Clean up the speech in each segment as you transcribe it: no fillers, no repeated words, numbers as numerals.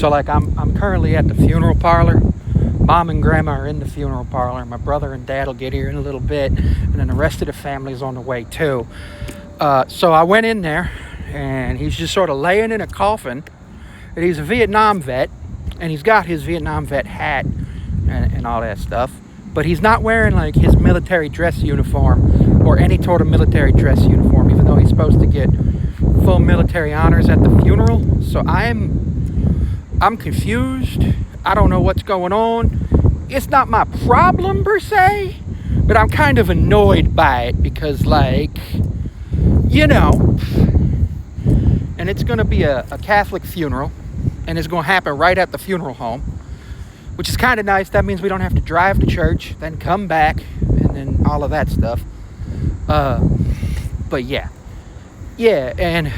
So like I'm currently at the funeral parlor. Mom and Grandma are in the funeral parlor. My brother and Dad will get here in a little bit, and then the rest of the family's on the way too. So I went in there, and he's just sort of laying in a coffin. And he's a Vietnam vet, and he's got his Vietnam vet hat and all that stuff. But he's not wearing like his military dress uniform or any sort of military dress uniform, even though he's supposed to get full military honors at the funeral. So I'm confused. I don't know what's going on. It's not my problem per se, but I'm kind of annoyed by it because, like, you know, and it's going to be a Catholic funeral, and it's going to happen right at the funeral home, which is kind of nice. That means we don't have to drive to church, then come back, and then all of that stuff. But yeah, and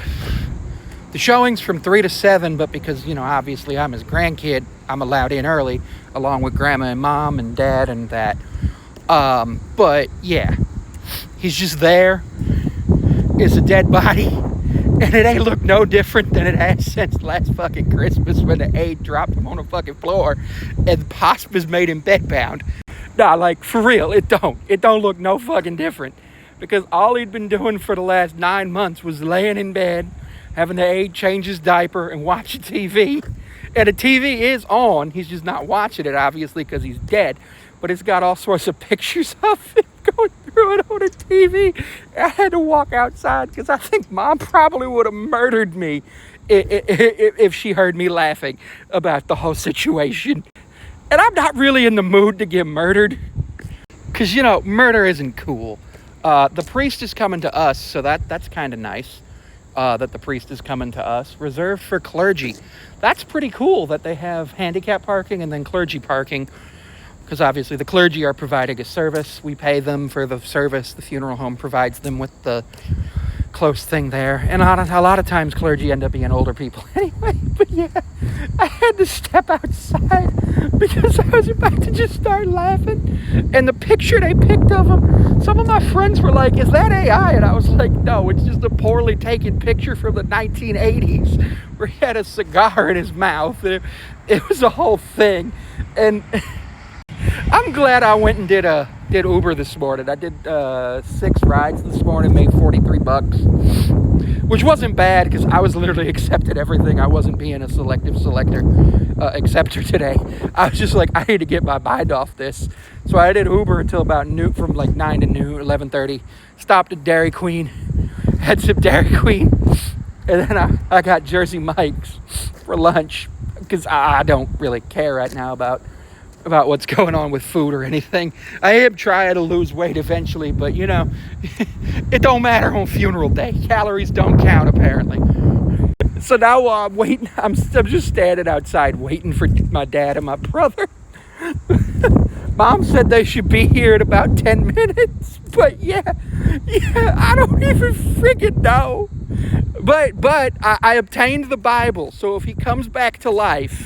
the showing's from 3 to 7, but because, you know, obviously I'm his grandkid, I'm allowed in early, along with Grandma and Mom and Dad and that. But yeah, he's just there. It's a dead body, and it ain't looked no different than it has since last fucking Christmas when the aide dropped him on the fucking floor and the hospice made him bedbound. Nah, like, for real, it don't look no fucking different, because all he'd been doing for the last 9 months was laying in bed, having the aide change his diaper and watch TV. And the TV is on. He's just not watching it, obviously, because he's dead. But it's got all sorts of pictures of him going through it on the TV. I had to walk outside because I think Mom probably would have murdered me if she heard me laughing about the whole situation. And I'm not really in the mood to get murdered because, you know, murder isn't cool. The priest is coming to us, so that's kind of nice. That the priest is coming to us, reserved for clergy. That's pretty cool that they have handicap parking and then clergy parking, because obviously the clergy are providing a service. We pay them for the service. The funeral home provides them with the close thing there. And a lot of times clergy end up being older people anyway. But yeah, I had to step outside because I was about to just start laughing. And the picture they picked of him, some of my friends were like, "Is that AI?" And I was like, "No, it's just a poorly taken picture from the 1980s where he had a cigar in his mouth." And it was a whole thing. And I'm glad I went and did Uber this morning. I did 6 rides this morning, made $43, which wasn't bad because I was literally accepted everything. I wasn't being a selective acceptor today. I was just like, I need to get my mind off this. So I did Uber until about noon, from like 9 to noon, 11:30. Stopped at Dairy Queen, had some Dairy Queen, and then I got Jersey Mike's for lunch because I don't really care right now about what's going on with food or anything. I am trying to lose weight eventually, but you know, it don't matter on funeral day. Calories don't count, apparently. So now while I'm waiting, I'm just standing outside waiting for my dad and my brother. Mom said they should be here in about 10 minutes, but yeah, I don't even freaking know. But I obtained the Bible, so if he comes back to life,